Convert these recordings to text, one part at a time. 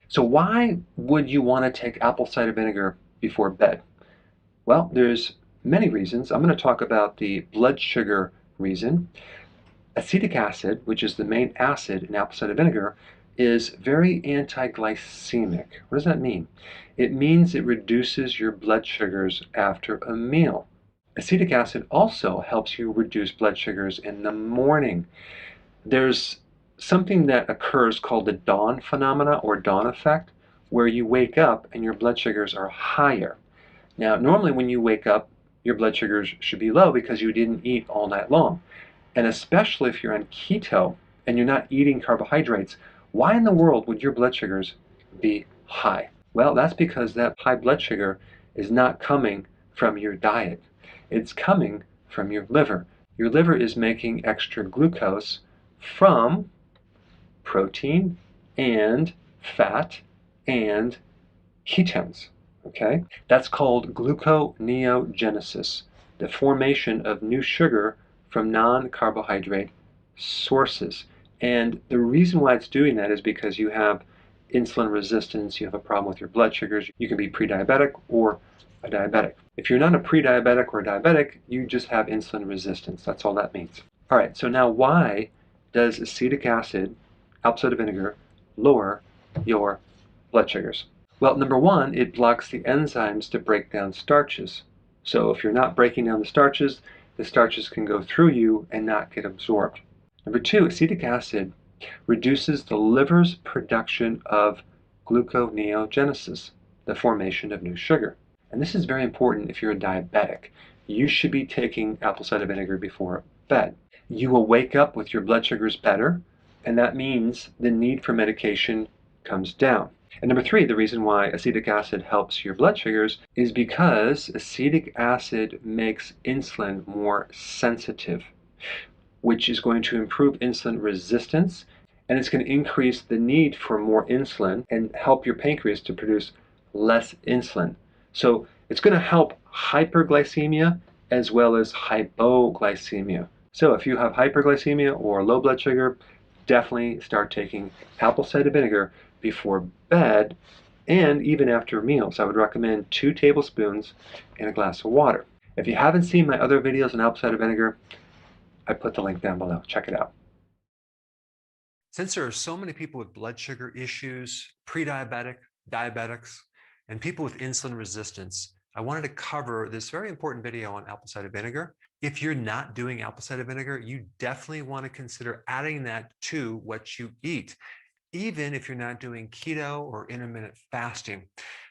So why would you want to take apple cider vinegar before bed? Well, there's many reasons. I'm going to talk about the blood sugar reason. Acetic acid, which is the main acid in apple cider vinegar, is very anti-glycemic. What does that mean? It means it reduces your blood sugars after a meal. Acetic acid also helps you reduce blood sugars in the morning. There's something that occurs called the dawn phenomena or dawn effect, where you wake up and your blood sugars are higher. Now, normally when you wake up, your blood sugars should be low because you didn't eat all night long. And especially if you're on keto and you're not eating carbohydrates, why in the world would your blood sugars be high? Well, that's because that high blood sugar is not coming from your diet. It's coming from your liver. Your liver is making extra glucose from protein and fat and ketones. Okay? That's called gluconeogenesis, the formation of new sugar from non-carbohydrate sources. And the reason why it's doing that is because you have insulin resistance, you have a problem with your blood sugars, you can be pre-diabetic or a diabetic. If you're not a pre-diabetic or a diabetic, you just have insulin resistance. That's all that means. All right, so now why does acetic acid, apple cider vinegar, lower your blood sugars? Well, number one, it blocks the enzymes to break down starches. So if you're not breaking down the starches can go through you and not get absorbed. Number two, acetic acid reduces the liver's production of gluconeogenesis, the formation of new sugar. And this is very important if you're a diabetic. You should be taking apple cider vinegar before bed. You will wake up with your blood sugars better, and that means the need for medication comes down. And number three, the reason why acetic acid helps your blood sugars is because acetic acid makes insulin more sensitive, which is going to improve insulin resistance, and it's going to increase the need for more insulin and help your pancreas to produce less insulin. So it's going to help hyperglycemia as well as hypoglycemia. So if you have hyperglycemia or low blood sugar, definitely start taking apple cider vinegar before bed and even after meals. I would recommend 2 tablespoons in a glass of water. If you haven't seen my other videos on apple cider vinegar, I put the link down below. Check it out. Since there are so many people with blood sugar issues, pre-diabetic, diabetics, and people with insulin resistance, I wanted to cover this very important video on apple cider vinegar. If you're not doing apple cider vinegar, you definitely want to consider adding that to what you eat, even if you're not doing keto or intermittent fasting.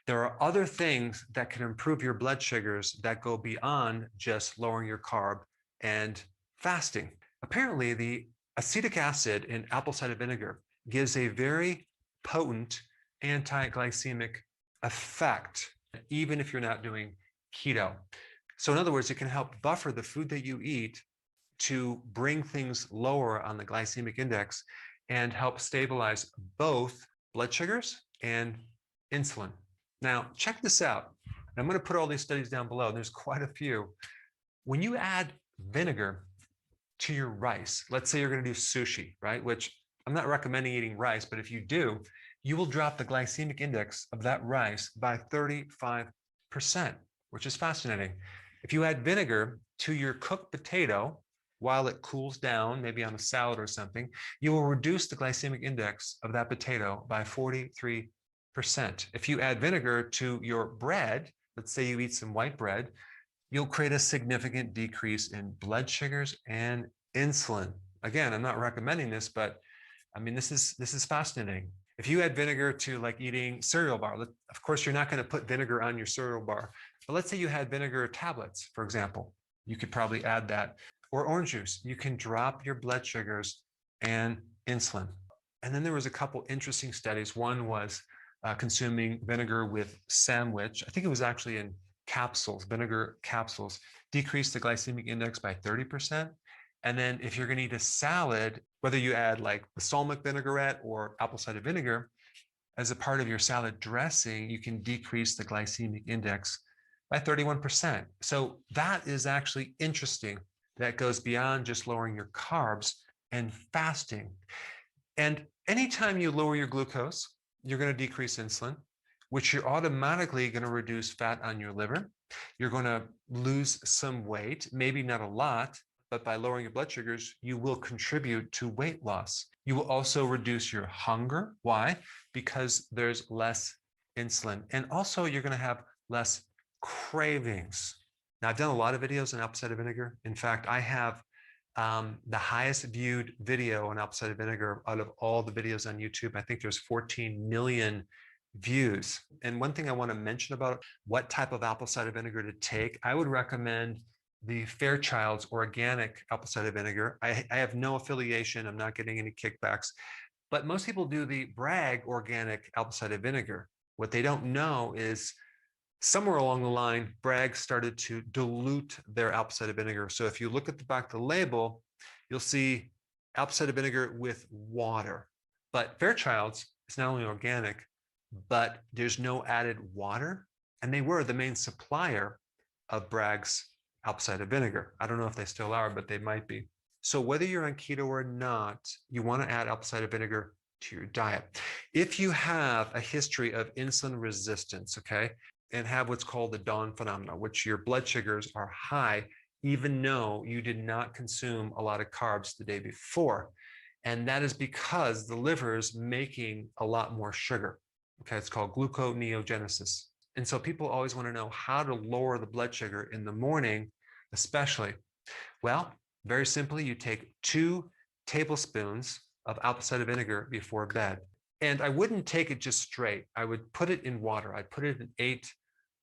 There are other things that can improve your blood sugars that go beyond just lowering your carb and fasting. Apparently, the acetic acid in apple cider vinegar gives a very potent anti-glycemic effect, even if you're not doing keto. So in other words, it can help buffer the food that you eat to bring things lower on the glycemic index and help stabilize both blood sugars and insulin. Now, check this out. I'm going to put all these studies down below. There's quite a few. When you add vinegar to your rice, let's say you're going to do sushi, right? Which I'm not recommending eating rice, but if you do, you will drop the glycemic index of that rice by 35%, which is fascinating. If you add vinegar to your cooked potato while it cools down, maybe on a salad or something, you will reduce the glycemic index of that potato by 43%. If you add vinegar to your bread, let's say you eat some white bread, you'll create a significant decrease in blood sugars and insulin. Again, I'm not recommending this, but I mean, this is fascinating. If you add vinegar to like eating cereal bar, of course, you're not going to put vinegar on your cereal bar, but let's say you had vinegar tablets, for example, you could probably add that. Or orange juice, you can drop your blood sugars and insulin. And then there was a couple interesting studies. One was consuming vinegar with sandwich. I think it was actually in capsules, vinegar capsules, decreased the glycemic index by 30%. And then if you're going to eat a salad, whether you add like balsamic vinaigrette or apple cider vinegar as a part of your salad dressing, you can decrease the glycemic index by 31%. So that is actually interesting. That goes beyond just lowering your carbs and fasting. And anytime you lower your glucose, you're going to decrease insulin, which you're automatically going to reduce fat on your liver. You're going to lose some weight, maybe not a lot, but by lowering your blood sugars, you will contribute to weight loss. You will also reduce your hunger. Why? Because there's less insulin. And also you're going to have less cravings. Now, I've done a lot of videos on apple cider vinegar. In fact, I have the highest viewed video on apple cider vinegar out of all the videos on YouTube. I think there's 14 million views. And one thing I want to mention about what type of apple cider vinegar to take, I would recommend the Fairchild's organic apple cider vinegar. I have no affiliation. I'm not getting any kickbacks, but most people do the Bragg organic apple cider vinegar. What they don't know is somewhere along the line, Bragg started to dilute their apple cider vinegar. So if you look at the back of the label, you'll see apple cider vinegar with water. But Fairchild's is not only organic, but there's no added water. And they were the main supplier of Bragg's apple cider vinegar. I don't know if they still are, but they might be. So whether you're on keto or not, you want to add apple cider vinegar to your diet. If you have a history of insulin resistance, okay, and have what's called the dawn phenomena, which your blood sugars are high, even though you did not consume a lot of carbs the day before. And that is because the liver is making a lot more sugar. Okay, it's called gluconeogenesis. And so people always want to know how to lower the blood sugar in the morning, especially. Well, very simply, you take 2 tablespoons of apple cider vinegar before bed. And I wouldn't take it just straight. I would put it in water. I'd put it in 8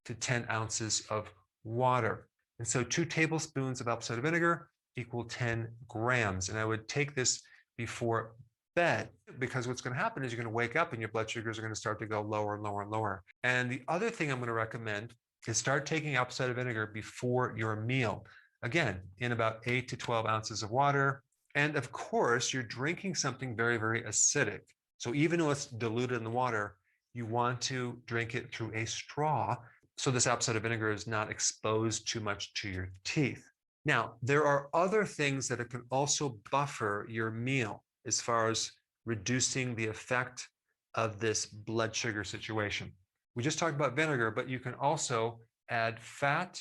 to 10 ounces of water. And so 2 tablespoons of apple cider vinegar equal 10 grams. And I would take this before bed, because what's going to happen is you're going to wake up and your blood sugars are going to start to go lower and lower and lower. And the other thing I'm going to recommend is start taking apple cider vinegar before your meal. Again, in about 8 to 12 ounces of water. And of course, you're drinking something very, very acidic. So even though it's diluted in the water, you want to drink it through a straw so this apple cider vinegar is not exposed too much to your teeth. Now, there are other things that it can also buffer your meal as far as reducing the effect of this blood sugar situation. We just talked about vinegar, but you can also add fat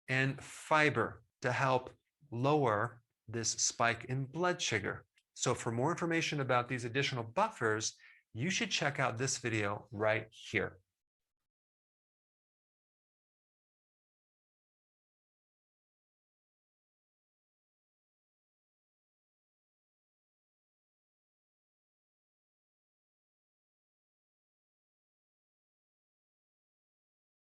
and fiber to help lower this spike in blood sugar. So for more information about these additional buffers, you should check out this video right here.